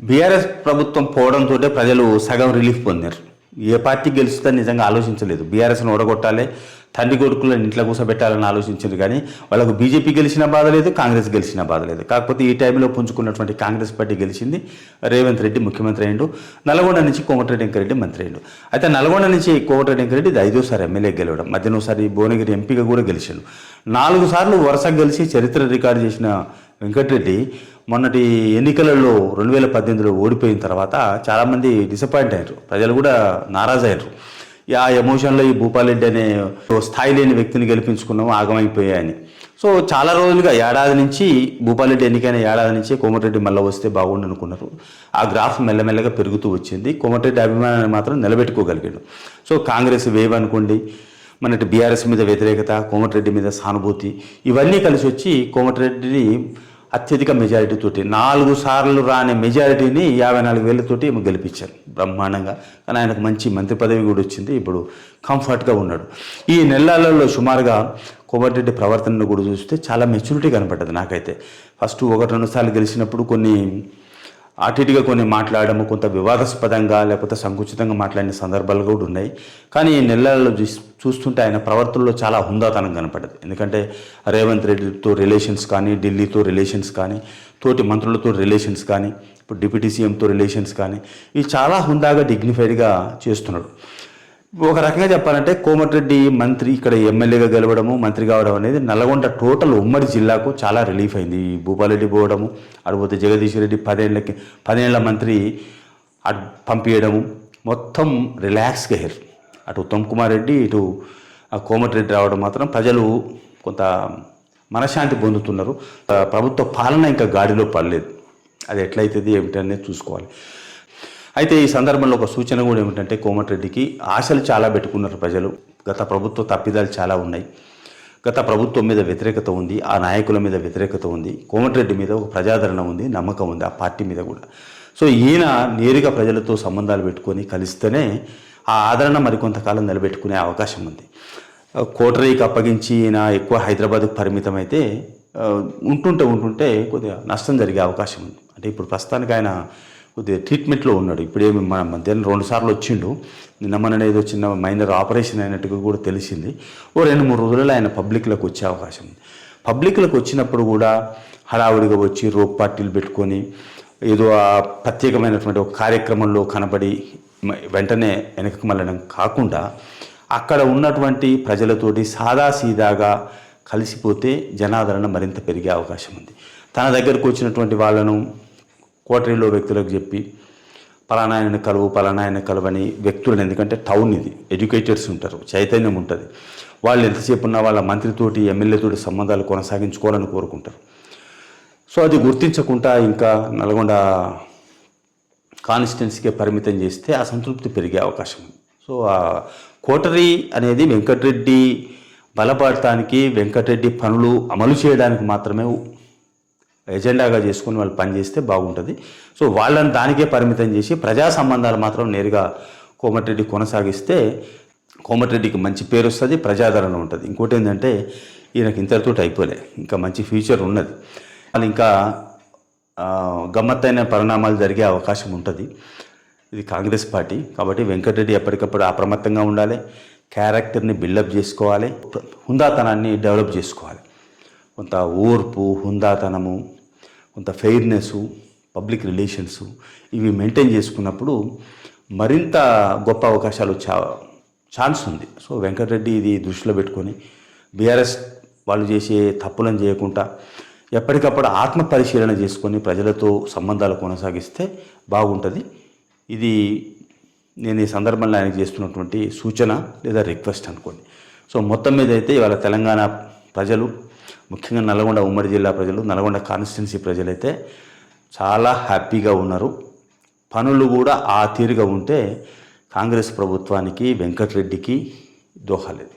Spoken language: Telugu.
బీఆర్ఎస్ ప్రభుత్వం పోవడంతో ప్రజలు సగం రిలీఫ్ పొందారు. ఏ పార్టీ గెలుస్తుందని నిజంగా ఆలోచించలేదు. బీఆర్ఎస్ను ఓడగొట్టాలి, తండ్రి కొడుకులను ఇంట్లో కూర్చోబెట్టాలని ఆలోచించారు. కానీ వాళ్ళకు బీజేపీ గెలిచిన బాధ లేదు, కాంగ్రెస్ గెలిచిన బాధ లేదు. కాకపోతే ఈ టైంలో పుంజుకున్నటువంటి కాంగ్రెస్ పార్టీ గెలిచింది. రేవంత్ రెడ్డి ముఖ్యమంత్రి అయ్యిండు. నల్గొండ నుంచి కోమటిరెడ్డి వెంకరెడ్డి మంత్రి అయ్యిండు. అయితే నల్గొండ నుంచి కోమటిరెడ్డి వెంకరెడ్డి ఇది 5వ ఎమ్మెల్యే గెలవడం. మధ్యనోసారి భువనగిరి ఎంపీగా కూడా గెలిచాడు. 4 సార్లు వరుసగా గెలిచి చరిత్ర రికార్డు చేసిన వెంకటరెడ్డి మొన్నటి ఎన్నికలలో 2018లో ఓడిపోయిన తర్వాత చాలామంది డిసప్పాయింట్ అయ్యారు. ప్రజలు కూడా నారాజ్ అయ్యారు. ఆ ఎమోషన్లో ఈ భూపాలరెడ్డి అనే స్థాయి లేని వ్యక్తిని గెలిపించుకున్నాము, ఆగమైపోయాయని. సో చాలా రోజులుగా ఏడాది నుంచి భూపాలరెడ్డి ఎన్నికైన ఏడాది నుంచి కోమటిరెడ్డి మళ్ళీ వస్తే బాగుండు అనుకున్నారు. ఆ గ్రాఫ్ మెల్లమెల్లగా పెరుగుతూ వచ్చింది. కోమటిరెడ్డి అభిమానాన్ని మాత్రం నిలబెట్టుకోగలిగాడు. సో కాంగ్రెస్ వేవ్ అనుకోండి, మనటి బీఆర్ఎస్ మీద వ్యతిరేకత, కోమటిరెడ్డి మీద సానుభూతి, ఇవన్నీ కలిసి వచ్చి కోమటిరెడ్డిని అత్యధిక మెజారిటీతోటి 4 సార్లు రాని మెజారిటీని 54,000తోటి గెలిపించారు బ్రహ్మాండంగా. కానీ ఆయనకు మంచి మంత్రి పదవి కూడా వచ్చింది. ఇప్పుడు కంఫర్ట్గా ఉన్నాడు. ఈ నెలలలో సుమారుగా కోమటిరెడ్డి ప్రవర్తనను కూడా చూస్తే చాలా మెచ్యూరిటీ కనపడ్డది నాకైతే. ఫస్ట్ 1-2 సార్లు గెలిచినప్పుడు కొన్ని అటుగా కొన్ని మాట్లాడము, కొంత వివాదాస్పదంగా లేకపోతే సంకుచితంగా మాట్లాడిన సందర్భాలు కూడా ఉన్నాయి. కానీ ఈ నెలలలో చూస్తుంటే ఆయన ప్రవర్తనలో చాలా హుందాతనం కనపడ్డది. ఎందుకంటే రేవంత్ రెడ్డితో రిలేషన్స్ కానీ, ఢిల్లీతో రిలేషన్స్ కానీ, తోటి మంత్రులతో రిలేషన్స్ కానీ, ఇప్పుడు డిప్యూటీ సీఎంతో రిలేషన్స్ కానీ, ఇవి చాలా హుందాగా డిగ్నిఫైడ్గా చేస్తున్నాడు. ఒక రకంగా చెప్పాలంటే కోమటిరెడ్డి మంత్రి ఇక్కడ ఎమ్మెల్యేగా గెలవడము, మంత్రి కావడం అనేది నల్గొండ టోటల్ ఉమ్మడి జిల్లాకు చాలా రిలీఫ్ అయింది. ఈ భూపాలరెడ్డి పోవడము, అడిపోతే జగదీష్ రెడ్డి 10 ఏళ్ల మంత్రి అటు పంపించడము, మొత్తం రిలాక్స్గా అయ్యారు. అటు ఉత్తమ్ కుమార్ రెడ్డి, ఇటు కోమటిరెడ్డి రావడం మాత్రం ప్రజలు కొంత మనశ్శాంతి పొందుతున్నారు. ప్రభుత్వ పాలన ఇంకా గాడిలో పడలేదు. అది ఎట్లయితుంది ఏమిటనేది చూసుకోవాలి. అయితే ఈ సందర్భంలో ఒక సూచన కూడా ఏమిటంటే కోమటిరెడ్డికి ఆశలు చాలా పెట్టుకున్నారు ప్రజలు. గత ప్రభుత్వ తప్పిదాలు చాలా ఉన్నాయి. గత ప్రభుత్వం మీద వ్యతిరేకత ఉంది, ఆ నాయకుల మీద వ్యతిరేకత ఉంది, కోమటిరెడ్డి మీద ఒక ప్రజాదరణ ఉంది, నమ్మకం ఉంది ఆ పార్టీ మీద కూడా. సో ఈయన నేరుగా ప్రజలతో సంబంధాలు పెట్టుకొని కలిస్తేనే ఆ ఆదరణ మరికొంతకాలం నిలబెట్టుకునే అవకాశం ఉంది. కోటరీకి అప్పగించి ఈయన ఎక్కువ హైదరాబాద్కు పరిమితం అయితే ఉంటుంటే కొద్దిగా నష్టం జరిగే అవకాశం ఉంది. అంటే ఇప్పుడు ప్రస్తుతానికి ఆయన కొద్దిగా ట్రీట్మెంట్లో ఉన్నాడు. ఇప్పుడేమి మన మధ్యాహ్నం 2 సార్లు వచ్చిండు. నిన్న ఏదో చిన్న మైనర్ ఆపరేషన్ అయినట్టుగా కూడా తెలిసింది. 2-3 రోజులలో ఆయన పబ్లిక్లోకి వచ్చే అవకాశం ఉంది. పబ్లిక్లోకి వచ్చినప్పుడు కూడా హడావుడిగా వచ్చి రోప్ పార్టీలు పెట్టుకొని ఏదో ఆ ప్రత్యేకమైనటువంటి ఒక కార్యక్రమంలో కనబడి వెంటనే వెనక్కి మళ్ళడం కాకుండా అక్కడ ఉన్నటువంటి ప్రజలతోటి సాదాసీదాగా కలిసిపోతే జనాదరణ మరింత పెరిగే అవకాశం ఉంది. తన దగ్గరకు వచ్చినటువంటి వాళ్ళను కోటరీలో వ్యక్తులకు చెప్పి పలానా ఆయన కలువని వ్యక్తులను, ఎందుకంటే టౌన్ ఇది, ఎడ్యుకేటెడ్స్ ఉంటారు, చైతన్యం ఉంటుంది. వాళ్ళు ఎంతసేపు ఉన్న వాళ్ళ మంత్రితోటి, ఎమ్మెల్యేతోటి సంబంధాలు కొనసాగించుకోవాలని కోరుకుంటారు. సో అది గుర్తించకుండా ఇంకా నల్గొండ కాన్స్టిట్యున్సీకే పరిమితం చేస్తే అసంతృప్తి పెరిగే అవకాశం ఉంది. సో ఆ కోటరీ అనేది వెంకటరెడ్డి బలపడటానికి, వెంకటరెడ్డి పనులు అమలు చేయడానికి మాత్రమే ఎజెండాగా చేసుకుని వాళ్ళు పనిచేస్తే బాగుంటుంది. సో వాళ్ళని దానికే పరిమితం చేసి ప్రజా సంబంధాలు మాత్రం నేరుగా కోమటిరెడ్డి కొనసాగిస్తే కోమటిరెడ్డికి మంచి పేరు వస్తుంది, ప్రజాదరణ ఉంటుంది. ఇంకోటి ఏంటంటే ఈయనకి ఇంతటితో అయిపోలే, ఇంకా మంచి ఫ్యూచర్ ఉన్నది. వాళ్ళు ఇంకా గమ్మత్తైన పరిణామాలు జరిగే అవకాశం ఉంటుంది. ఇది కాంగ్రెస్ పార్టీ కాబట్టి వెంకటరెడ్డి ఎప్పటికప్పుడు అప్రమత్తంగా ఉండాలి, క్యారెక్టర్ని బిల్డప్ చేసుకోవాలి, హుందాతనాన్ని డెవలప్ చేసుకోవాలి. కొంత ఓర్పు, హుందాతనము, కొంత ఫెయిర్నెస్సు, పబ్లిక్ రిలేషన్స్ ఇవి మెయింటైన్ చేసుకున్నప్పుడు మరింత గొప్ప అవకాశాలు ఛాన్స్ ఉంది. సో వెంకటరెడ్డి ఇది దృష్టిలో పెట్టుకొని బీఆర్ఎస్ వాళ్ళు చేసే తప్పులను చేయకుండా ఎప్పటికప్పుడు ఆత్మ పరిశీలన చేసుకొని ప్రజలతో సంబంధాలు కొనసాగిస్తే బాగుంటుంది. ఇది నేను ఈ సందర్భంలో ఆయనకు చేస్తున్నటువంటి సూచన లేదా రిక్వెస్ట్ అనుకోండి. సో మొత్తం మీద అయితే ఇవాళ తెలంగాణ ప్రజలు, ముఖ్యంగా నల్గొండ ఉమ్మడి జిల్లా ప్రజలు, నల్గొండ కాన్స్టిట్యున్సీ ప్రజలైతే చాలా హ్యాపీగా ఉన్నారు. పనులు కూడా ఆ తీరుగా ఉంటే కాంగ్రెస్ ప్రభుత్వానికి, వెంకటరెడ్డికి దోహలేదు.